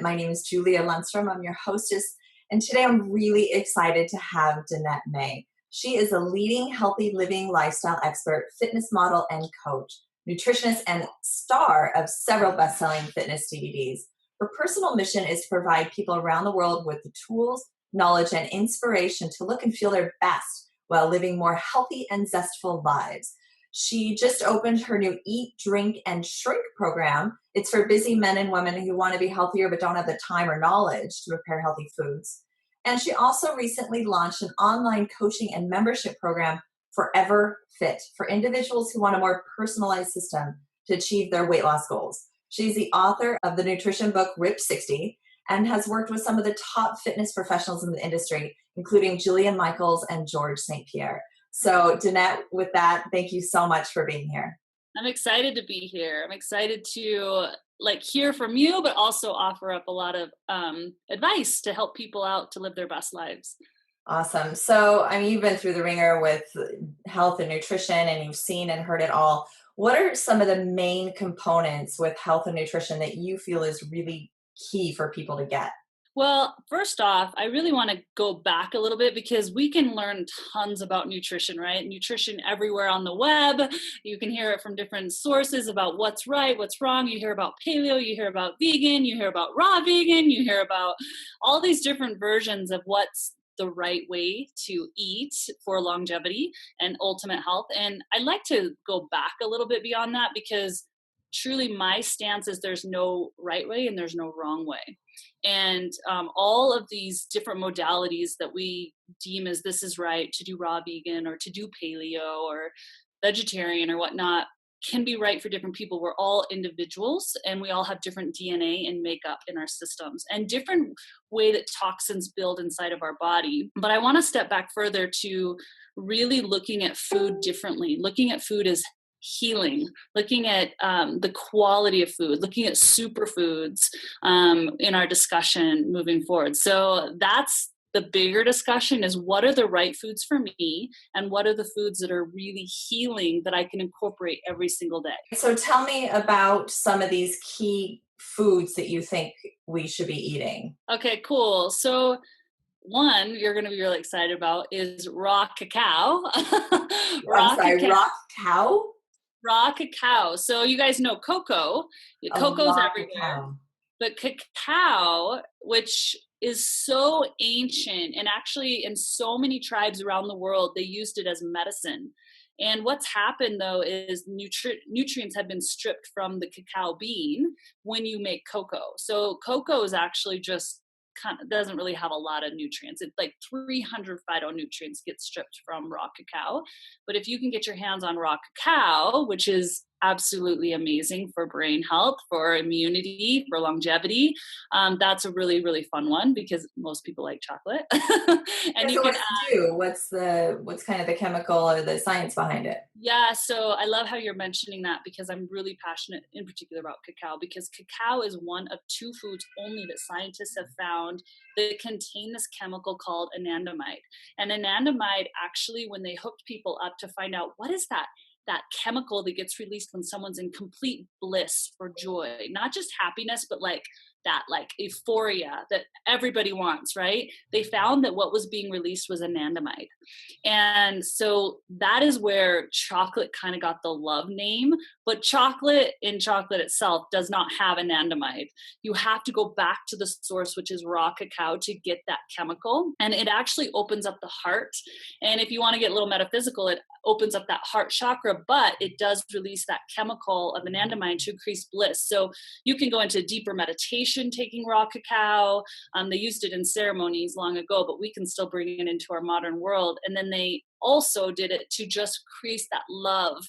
My name is Julia Lundstrom. I'm your hostess, and today I'm really excited to have Danette May. She is a leading healthy living lifestyle expert, fitness model, and coach, nutritionist, and star of several best-selling fitness DVDs. Her personal mission is to provide people around the world with the tools, knowledge, and inspiration to look and feel their best while living more healthy and zestful lives. She just opened her new Eat, Drink, and Shrink program. It's for busy men and women who want to be healthier but don't have the time or knowledge to prepare healthy foods. And she also recently launched an online coaching and membership program, Forever Fit, for individuals who want a more personalized system to achieve their weight loss goals. She's the author of the nutrition book Rip 60 and has worked with some of the top fitness professionals in the industry, including Jillian Michaels and George St. Pierre. So, Danette, with that, thank you so much for being here. I'm excited to be here. I'm excited to hear from you, but also offer up a lot of advice to help people out to live their best lives. Awesome. So, I mean, you've been through the ringer with health and nutrition, and you've seen and heard it all. What are some of the main components with health and nutrition that you feel is really key for people to get? Well, first off, I really want to go back a little bit because we can learn tons about nutrition, right? Nutrition everywhere on the web. You can hear it from different sources about what's right, what's wrong. You hear about paleo, you hear about vegan, you hear about raw vegan, you hear about all these different versions of what's the right way to eat for longevity and ultimate health. And I'd like to go back a little bit beyond that because truly my stance is there's no right way and there's no wrong way. And all of these different modalities that we deem as this is right to do raw vegan or to do paleo or vegetarian or whatnot can be right for different people. We're all individuals and we all have different DNA and makeup in our systems and different way that toxins build inside of our body. But I want to step back further to really looking at food differently, looking at food as healing, looking at the quality of food, looking at superfoods in our discussion moving forward. So that's the bigger discussion is what are the right foods for me and what are the foods that are really healing that I can incorporate every single day. So, tell me about some of these key foods that you think we should be eating. Okay, cool. So one you're going to be really excited about is raw cacao. I'm sorry, rock cow? Raw cacao. So you guys know cocoa. Oh, Cocoa's raw everywhere. cacao. But cacao, which is so ancient, and actually in so many tribes around the world, they used it as medicine. And what's happened though is nutrients have been stripped from the cacao bean when you make cocoa. So cocoa is actually just doesn't really have a lot of nutrients. It's like 300 phytonutrients get stripped from raw cacao. But if you can get your hands on raw cacao, which is absolutely amazing for brain health, for immunity, for longevity, that's a really, really fun one because most people like chocolate. And you So, can what's kind of the chemical or the science behind it? Yeah, so I love how you're mentioning that because I'm really passionate in particular about cacao because cacao is one of two foods only that scientists have found that contain this chemical called anandamide. And anandamide actually, when they hooked people up to find out what is that chemical that gets released when someone's in complete bliss or joy, not just happiness, but that euphoria that everybody wants, right? They found that what was being released was anandamide. And so that is where chocolate kind of got the love name, but chocolate itself does not have anandamide. You have to go back to the source, which is raw cacao, to get that chemical. And it actually opens up the heart. And if you want to get a little metaphysical, it opens up that heart chakra, but it does release that chemical of anandamide to increase bliss. So you can go into deeper meditation taking raw cacao. They used it in ceremonies long ago, but we can still bring it into our modern world. And then they also did it to just create that love,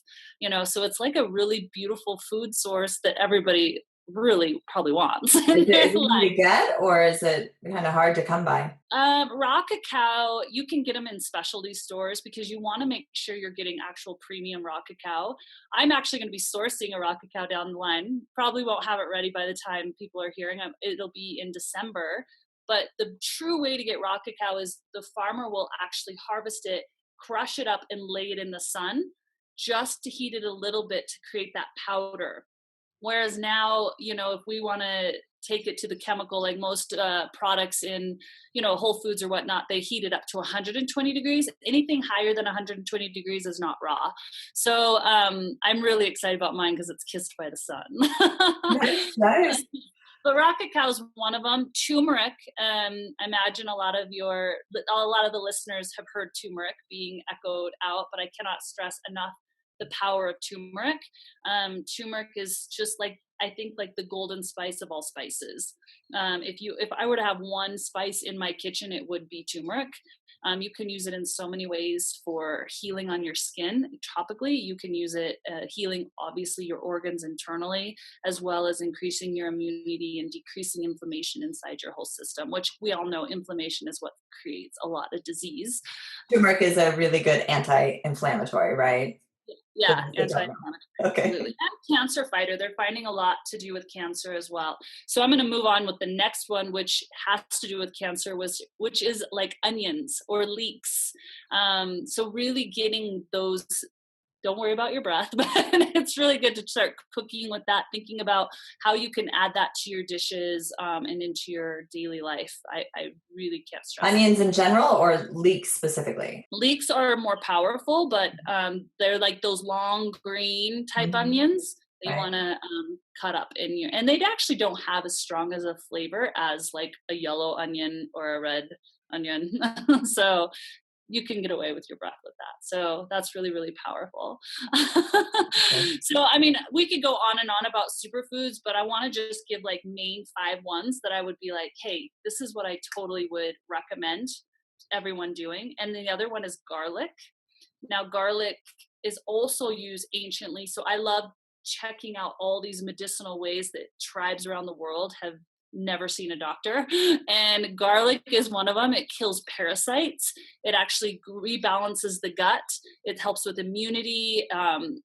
so it's like a really beautiful food source that everybody really probably wants. Is it easy to get, or is it kind of hard to come by? Raw cacao, you can get them in specialty stores because you want to make sure you're getting actual premium raw cacao. I'm actually going to be sourcing a raw cacao down the line. Probably won't have it ready by the time people are hearing it. It'll be in December. But the true way to get raw cacao is the farmer will actually harvest it, crush it up, and lay it in the sun just to heat it a little bit to create that powder. Whereas now, if we want to take it to the chemical, like most products in, Whole Foods or whatnot, they heat it up to 120 degrees. Anything higher than 120 degrees is not raw. So I'm really excited about mine because it's kissed by the sun. Nice, nice. But raw cacao is one of them. Turmeric. I imagine a lot of the listeners have heard turmeric being echoed out, but I cannot stress enough the power of turmeric. Turmeric is just like, I think, like the golden spice of all spices. If I were to have one spice in my kitchen, it would be turmeric. You can use it in so many ways for healing on your skin topically. You can use it healing, obviously, your organs internally, as well as increasing your immunity and decreasing inflammation inside your whole system, which we all know inflammation is what creates a lot of disease. Turmeric is a really good anti-inflammatory, right? For Yeah, those that don't know. anti-inflammatory, Okay. absolutely. And cancer fighter. They're finding a lot to do with cancer as well. So I'm going to move on with the next one, which has to do with cancer, which is like onions or leeks. So really getting those. Don't worry about your breath, but it's really good to start cooking with that, thinking about how you can add that to your dishes and into your daily life. I really can't stress it. Onions in general or leeks specifically? Leeks are more powerful, but they're like those long green type Mhm. onions that you Right. want to cut up and they actually don't have as strong as a flavor as like a yellow onion or a red onion. So you can get away with your breath with that. So that's really, really powerful. Okay. So, I mean, we could go on and on about superfoods, but I want to just give like main 5 ones that I would be like, hey, this is what I totally would recommend everyone doing. And the other one is garlic. Now, garlic is also used anciently. So I love checking out all these medicinal ways that tribes around the world have never seen a doctor. And garlic is one of them. It kills parasites. It actually rebalances the gut. It helps with immunity.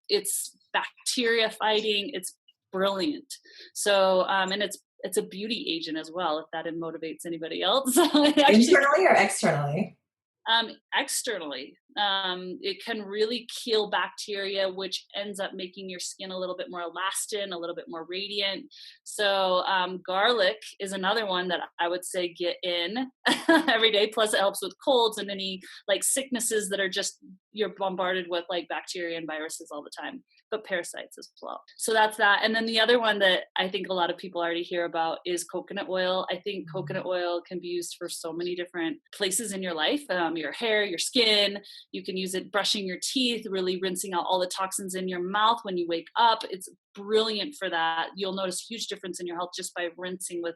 It's bacteria fighting. It's brilliant. So, and it's a beauty agent as well, if that motivates anybody else. It actually Internally or externally? externally, it can really kill bacteria, which ends up making your skin a little bit more elastin, a little bit more radiant. So garlic is another one that I would say get in every day. Plus it helps with colds and any like sicknesses that are just, you're bombarded with like bacteria and viruses all the time, but parasites as well. So that's that. And then the other one that I think a lot of people already hear about is coconut oil. I think coconut oil can be used for so many different places in your life, your hair, your skin. You can use it brushing your teeth, really rinsing out all the toxins in your mouth when you wake up. It's brilliant for that. You'll notice a huge difference in your health just by rinsing with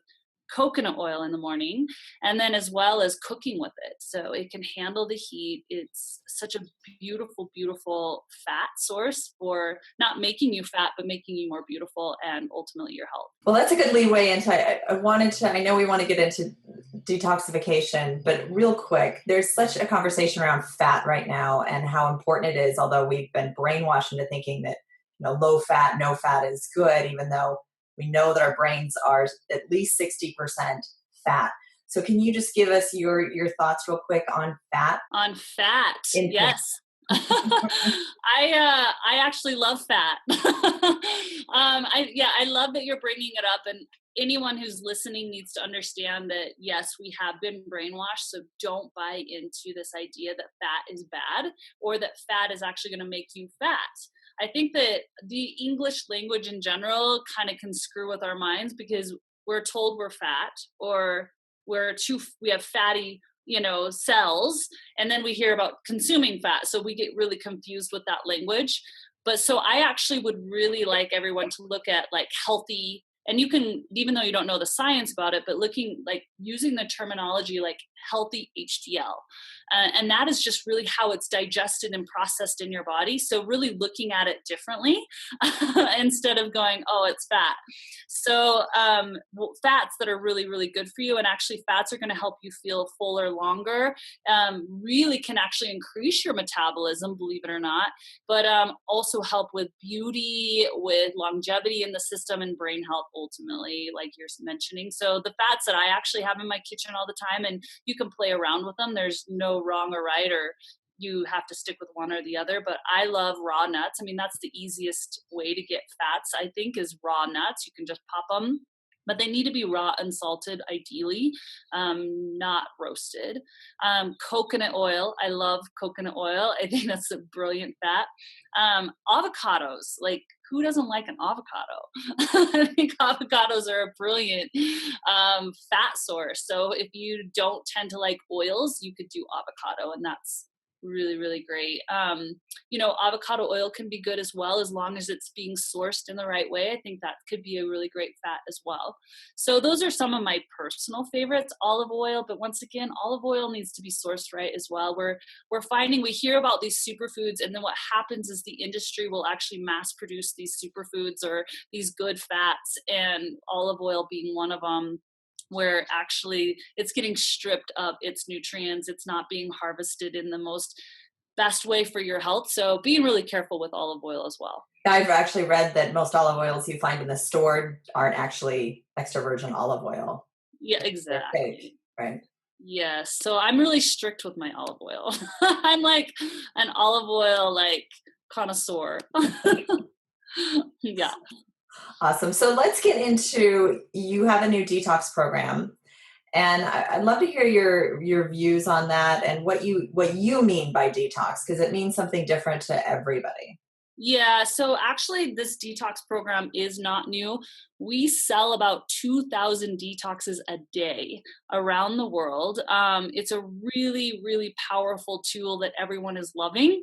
coconut oil in the morning, and then as well as cooking with it. So it can handle the heat. It's such a beautiful, beautiful fat source for not making you fat, but making you more beautiful and ultimately your health. Well, that's a good leeway into. I know we want to get into detoxification, but real quick, there's such a conversation around fat right now and how important it is. Although we've been brainwashed into thinking that low fat, no fat is good, even though we know that our brains are at least 60% fat. So, can you just give us your thoughts real quick on fat? On fat, Intake. yes. I actually love fat. I love that you're bringing it up, and anyone who's listening needs to understand that yes, we have been brainwashed. So don't buy into this idea that fat is bad or that fat is actually going to make you fat. I think that the English language in general kind of can screw with our minds because we're told we're fat or we have fatty cells, and then we hear about consuming fat, so we get really confused with that language. But so I actually would really like everyone to look at like healthy, and you can, even though you don't know the science about it, but looking like using the terminology like healthy HDL, and that is just really how it's digested and processed in your body. So really looking at it differently instead of going, oh, it's fat. So fats that are really, really good for you, and actually fats are going to help you feel fuller longer, really can actually increase your metabolism, believe it or not, but also help with beauty, with longevity in the system, and brain health ultimately, like you're mentioning. So the fats that I actually have in my kitchen all the time, and you can play around with them. There's no wrong or right, or you have to stick with one or the other, but I love raw nuts. I mean, that's the easiest way to get fats, I think, is raw nuts. You can just pop them but they need to be raw and salted, ideally, not roasted. Coconut oil. I love coconut oil. I think that's a brilliant fat. Avocados, like who doesn't like an avocado? I think avocados are a brilliant fat source. So if you don't tend to like oils, you could do avocado, and that's really, really great. Avocado oil can be good as well, as long as it's being sourced in the right way. I think that could be a really great fat as well. So those are some of my personal favorites. Olive oil, but once again, olive oil needs to be sourced right as well. We're finding, we hear about these superfoods, and then what happens is the industry will actually mass produce these superfoods or these good fats, and olive oil being one of them, where actually it's getting stripped of its nutrients. It's not being harvested in the most best way for your health. So being really careful with olive oil as well. I've actually read that most olive oils you find in the store aren't actually extra virgin olive oil. Yeah, They're exactly. fake, right? Yes. So I'm really strict with my olive oil. I'm like an olive oil like connoisseur. Yeah. Awesome. So let's get into, you have a new detox program, and I'd love to hear your views on that and what you mean by detox, because it means something different to everybody. Yeah, so actually, this detox program is not new. We sell about 2,000 detoxes a day around the world. It's a really, really powerful tool that everyone is loving,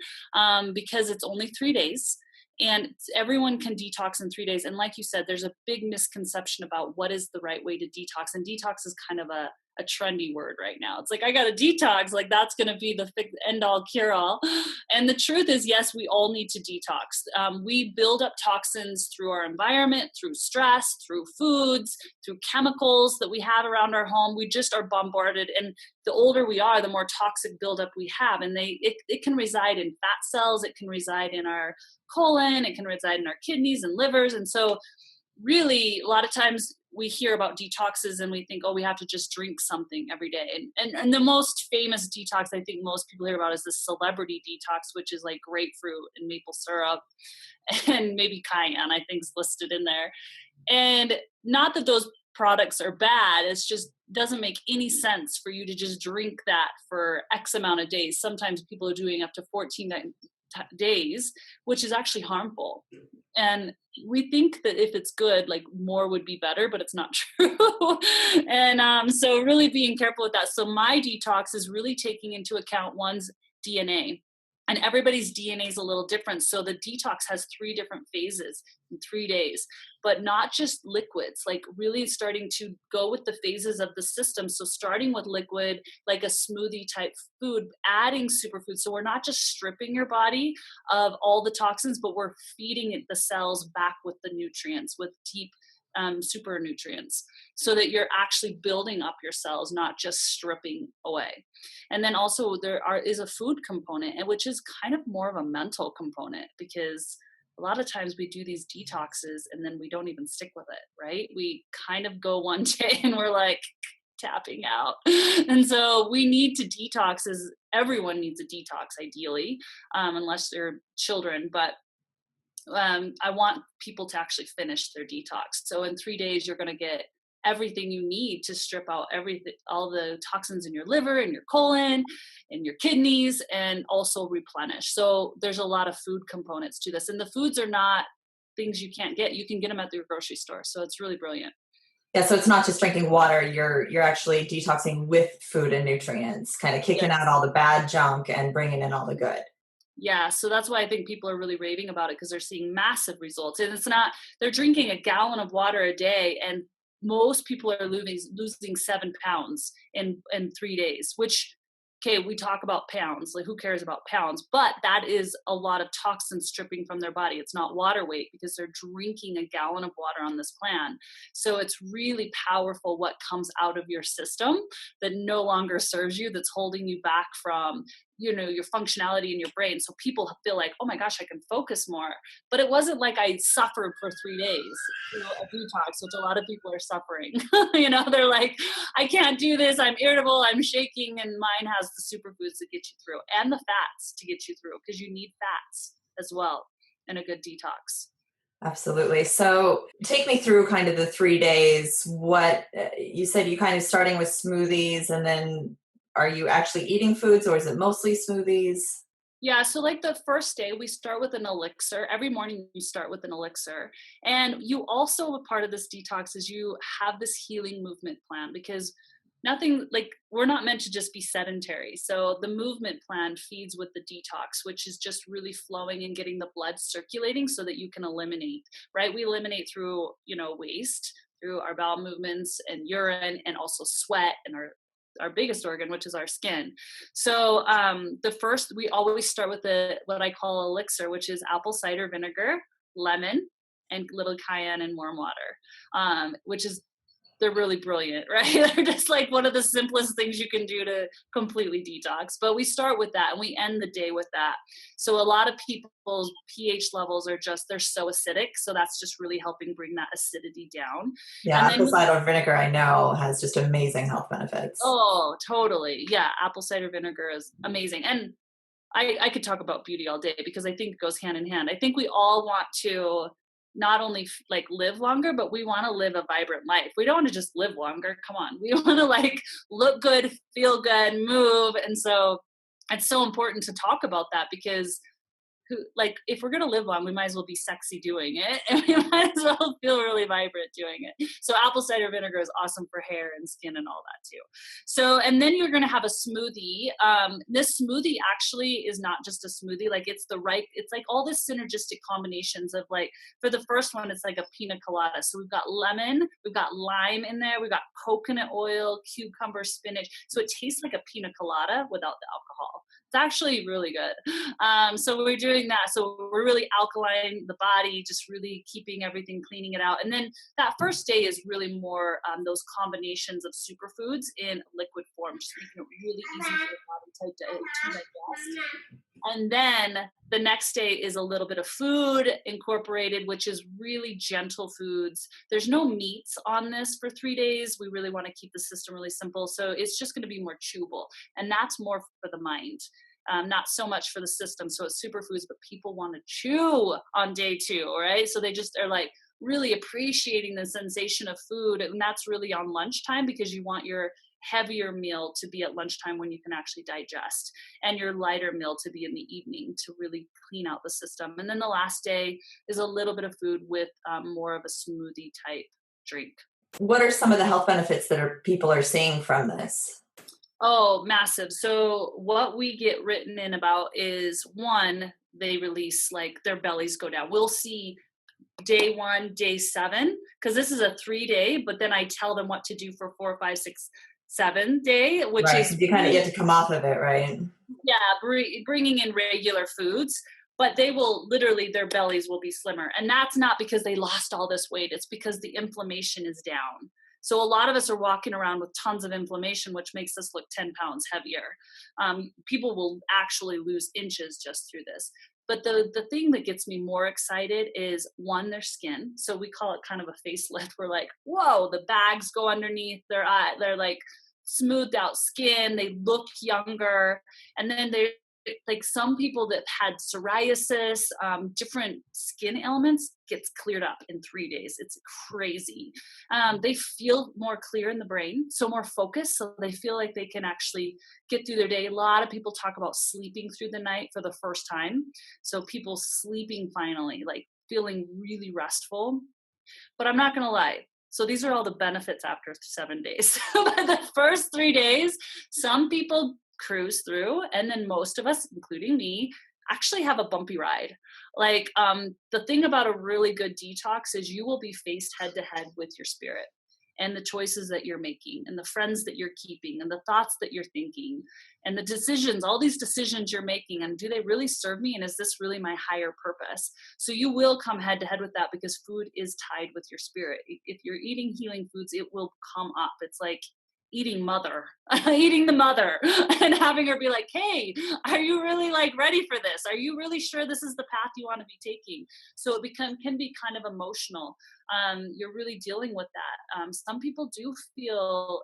because it's only 3 days. And everyone can detox in 3 days. And like you said, there's a big misconception about what is the right way to detox. And detox is kind of a trendy word right now. It's like, I got to detox, like that's going to be the end all cure all. And the truth is, yes, we all need to detox. We build up toxins through our environment, through stress, through foods, through chemicals that we have around our home. We just are bombarded. And the older we are, the more toxic buildup we have. And it can reside in fat cells. It can reside in our colon. It can reside in our kidneys and livers. And so really, a lot of times we hear about detoxes and we think, oh, we have to just drink something every day. And the most famous detox I think most people hear about is the celebrity detox, which is like grapefruit and maple syrup and maybe cayenne, I think is listed in there. And not that those products are bad, it's just doesn't make any sense for you to just drink that for X amount of days. Sometimes people are doing up to 14 days, which is actually harmful. And we think that if it's good, like more would be better, but it's not true. And so really being careful with that. So my detox is really taking into account one's DNA. And everybody's DNA is a little different. So the detox has 3 different phases in 3 days, but not just liquids, like really starting to go with the phases of the system. So starting with liquid, like a smoothie type food, adding superfoods. So we're not just stripping your body of all the toxins, but we're feeding it the cells back with the nutrients, with deep super nutrients, so that you're actually building up your cells, not just stripping away. And then also is a food component, and which is kind of more of a mental component, because a lot of times we do these detoxes and then we don't even stick with it, right? We kind of go one day and we're like tapping out. And so we need to detox, as everyone needs a detox ideally, unless they're children, but I want people to actually finish their detox. So in 3 days, you're going to get everything you need to strip out all the toxins in your liver and your colon and your kidneys, and also replenish. So there's a lot of food components to this, and the foods are not things you can't get. You can get them at your grocery store. So it's really brilliant. Yeah, so it's not just drinking water, you're actually detoxing with food and nutrients, kind of kicking Yes. out all the bad junk and bringing in all the good. Yeah, so that's why I think people are really raving about it, because they're seeing massive results. And it's not, they're drinking a gallon of water a day, and most people are losing 7 pounds in 3 days, which, okay, we talk about pounds, like who cares about pounds? But that is a lot of toxin stripping from their body. It's not water weight, because they're drinking a gallon of water on this plan. So it's really powerful what comes out of your system that no longer serves you, that's holding you back from your functionality in your brain. So people feel like, oh my gosh, I can focus more. But it wasn't like I suffered for 3 days, a detox, which a lot of people are suffering. They're like, I can't do this. I'm irritable. I'm shaking. And mine has the superfoods to get you through, and the fats to get you through, because you need fats as well in a good detox. Absolutely. So take me through kind of the 3 days. What you said you kind of starting with smoothies, and then are you actually eating foods or is it mostly smoothies? Yeah, so like the first day, we start with an elixir. Every morning, you start with an elixir. And you also, a part of this detox is you have this healing movement plan because nothing like we're not meant to just be sedentary. So the movement plan feeds with the detox, which is just really flowing and getting the blood circulating so that you can eliminate, right? We eliminate through, waste, through our bowel movements and urine and also sweat and our biggest organ, which is our skin. So the first, we always start with the what I call elixir, which is apple cider vinegar, lemon, and little cayenne and warm water, which is they're really brilliant, right? They're just like one of the simplest things you can do to completely detox. But we start with that and we end the day with that. So a lot of people's pH levels are just, they're so acidic. So that's just really helping bring that acidity down. Yeah, And then apple cider vinegar I know has just amazing health benefits. oh, totally. Yeah, apple cider vinegar is amazing. And I could talk about beauty all day because I think it goes hand in hand. I think we all want to not only like live longer, but we want to live a vibrant life. We don't want to just live longer. Come on. We want to like look good, feel good, move. And so it's so important to talk about that because like if we're gonna live long, we might as well be sexy doing it, and we might as well feel really vibrant doing it. So apple cider vinegar is awesome for hair and skin and all that too. So and then you're gonna have a smoothie. This smoothie actually is not just a smoothie; like it's the right. It's like all this synergistic combinations of like for the first one, it's like a pina colada. So we've got lemon, we've got lime in there, we've got coconut oil, cucumber, spinach. So it tastes like a pina colada without the alcohol. It's actually really good. So we're doing that. So we're really alkaline the body, just really keeping everything, cleaning it out. And then that first day is really more those combinations of superfoods in liquid form, just making it really easy for the body to digest. And then the next day is a little bit of food incorporated, which is really gentle foods. There's no meats on this for 3 days. We really want to keep the system really simple. So it's just going to be more chewable. And that's more for the mind, not so much for the system. So it's superfoods, but people want to chew on day 2, right? So they just are like really appreciating the sensation of food. And that's really on lunchtime because you want your heavier meal to be at lunchtime when you can actually digest, and your lighter meal to be in the evening to really clean out the system. And then the last day is a little bit of food with more of a smoothie type drink. What are some of the health benefits that people are seeing from this? Oh, massive. So what we get written in about is one, they release like their bellies go down. We'll see day 1, day 7, because this is a 3-day, but then I tell them what to do for 4, 5, 6, 7 day, which Right, is because you kind of get to come off of it, right? yeah, bringing in regular foods, but they will literally, their bellies will be slimmer. And that's not because they lost all this weight, it's because the inflammation is down. So a lot of us are walking around with tons of inflammation, which makes us look 10 pounds heavier. People will actually lose inches just through this. But the thing that gets me more excited is one, their skin. So we call it kind of a facelift. We're like, whoa, the bags go underneath their eye. They're like smoothed out skin. They look younger. And then they like some people that had psoriasis, different skin ailments gets cleared up in 3 days. It's crazy. They feel more clear in the brain, so more focused. So they feel like they can actually get through their day. A lot of people talk about sleeping through the night for the first time. So people sleeping finally, like feeling really restful. But I'm not going to lie. So these are all the benefits after 7 days. But the first 3 days, some people cruise through, and then most of us, including me, actually have a bumpy ride. Like the thing about a really good detox is you will be faced head to head with your spirit and the choices that you're making and the friends that you're keeping and the thoughts that you're thinking and the decisions, all these decisions you're making, and do they really serve me, and is this really my higher purpose? So you will come head to head with that because food is tied with your spirit. If you're eating healing foods, it will come up. It's like eating mother, eating the mother, and having her be like, hey, are you really like ready for this? Are you really sure this is the path you want to be taking? So it can be kind of emotional. You're really dealing with that. Some people do feel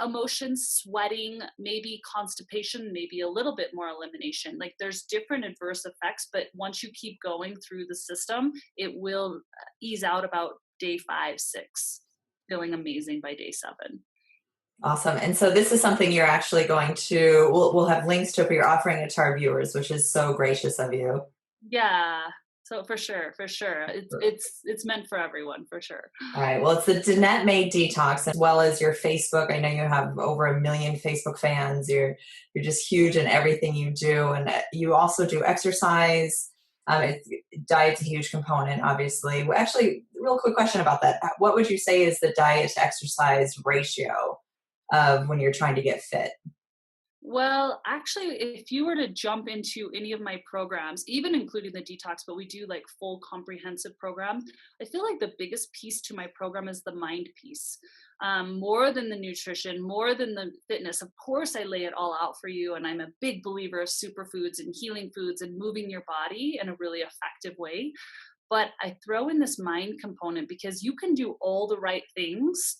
emotions, sweating, maybe constipation, maybe a little bit more elimination. Like there's different adverse effects, but once you keep going through the system, it will ease out about day 5, 6, feeling amazing by day 7. Awesome. And so this is something you're actually going to, we'll have links to it, but you're offering it to our viewers, which is so gracious of you. Yeah. So for sure, for sure. It's meant for everyone, for sure. All right. Well, it's the Danette May Detox, as well as your Facebook. I know you have over 1 million Facebook fans. You're just huge in everything you do, and you also do exercise. Diet's a huge component, obviously. Well, actually, real quick question about that. What would you say is the diet to exercise ratio of when you're trying to get fit? Well, actually, if you were to jump into any of my programs, even including the detox, but we do like full comprehensive program, I feel like the biggest piece to my program is the mind piece. More than the nutrition, more than the fitness. Of course, I lay it all out for you. And I'm a big believer of superfoods and healing foods and moving your body in a really effective way. But I throw in this mind component because you can do all the right things.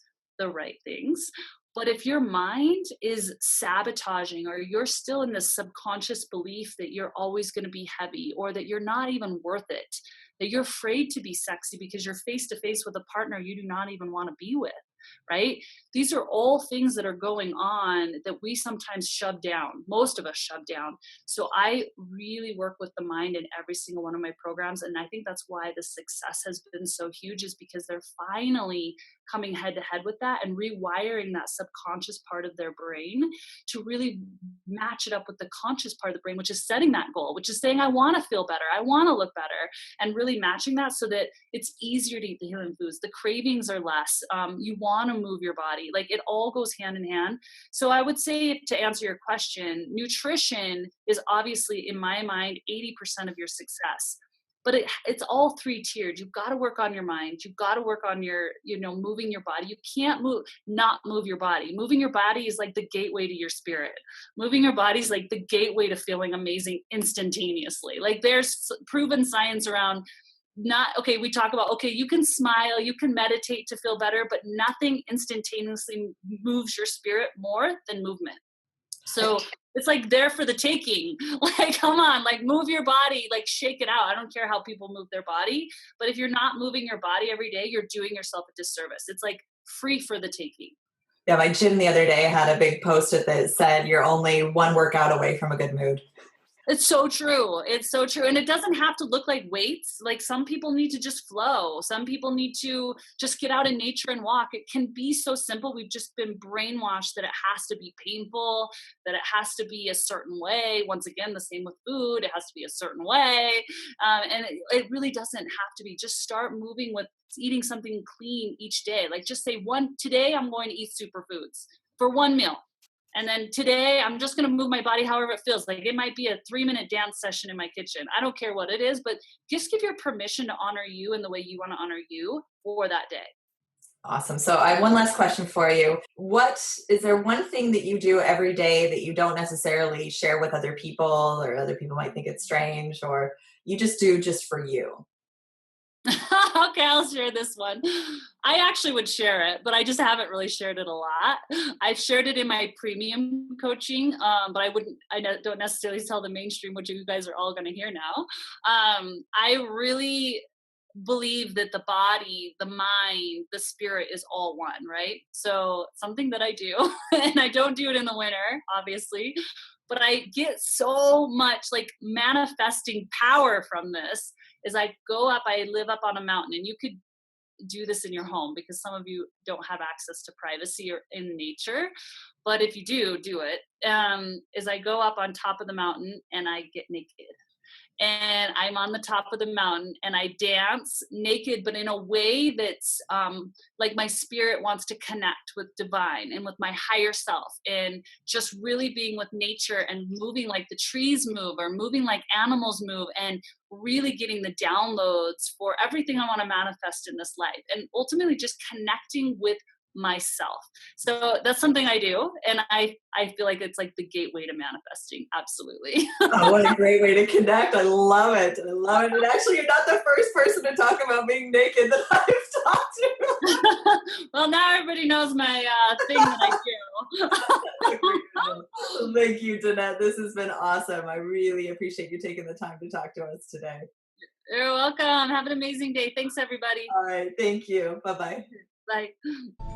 But if your mind is sabotaging, or you're still in this subconscious belief that you're always going to be heavy, or that you're not even worth it, that you're afraid to be sexy because you're face to face with a partner you do not even want to be with, right? These are all things that are going on that we sometimes shove down. Most of us shove down. So I really work with the mind in every single one of my programs. And I think that's why the success has been so huge, is because they're finally coming head to head with that and rewiring that subconscious part of their brain to really match it up with the conscious part of the brain, which is setting that goal, which is saying, I want to feel better. I want to look better, and really matching that so that it's easier to eat the healing foods. The cravings are less. You want to move your body. Like it all goes hand in hand. So I would say, to answer your question, nutrition is obviously, in my mind, 80% of your success. But it's all 3 tiered. You've got to work on your mind. You've got to work on your, moving your body. You can't not move your body. Moving your body is like the gateway to your spirit. Moving your body is like the gateway to feeling amazing instantaneously. Like there's proven science around we talk about, you can smile, you can meditate to feel better, but nothing instantaneously moves your spirit more than movement. So it's like there for the taking. Like, come on, like move your body, like shake it out. I don't care how people move their body, but if you're not moving your body every day, you're doing yourself a disservice. It's like free for the taking. Yeah, my gym the other day had a big post-it that said, you're only one workout away from a good mood. It's so true. It's so true. And it doesn't have to look like weights. Like some people need to just flow. Some people need to just get out in nature and walk. It can be so simple. We've just been brainwashed that it has to be painful, that it has to be a certain way. Once again, the same with food. It has to be a certain way. And it really doesn't have to be. Just start moving with eating something clean each day. Like just say, today I'm going to eat superfoods for one meal. And then today, I'm just going to move my body however it feels. Like it might be a 3-minute dance session in my kitchen. I don't care what it is, but just give your permission to honor you in the way you want to honor you for that day. Awesome. So I have one last question for you. Is there one thing that you do every day that you don't necessarily share with other people, or other people might think it's strange, or you just do just for you? Okay, I'll share this one. I actually would share it, but I just haven't really shared it a lot. I've shared it in my premium coaching, but I don't necessarily tell the mainstream, which you guys are all going to hear now. I really believe that the body, the mind, the spirit is all one, right? So something that I do, and I don't do it in the winter, obviously, but I get so much like manifesting power from this. Is I live up on a mountain, and you could do this in your home because some of you don't have access to privacy or in nature. But if you do it, is I go up on top of the mountain and I get naked. And I'm on the top of the mountain and I dance naked, but in a way that's like my spirit wants to connect with divine and with my higher self, and just really being with nature and moving like the trees move, or moving like animals move, and really getting the downloads for everything I want to manifest in this life, and ultimately just connecting with myself. So that's something I do, and I feel like it's like the gateway to manifesting. Absolutely. Oh, what a great way to connect. I love it. I love it. And actually, you're not the first person to talk about being naked that I've talked to. Well, now everybody knows my thing that I Well, thank you, Danette. This has been awesome. I really appreciate you taking the time to talk to us today. You're welcome. Have an amazing day. Thanks, everybody. All right. Thank you. Bye bye. Bye.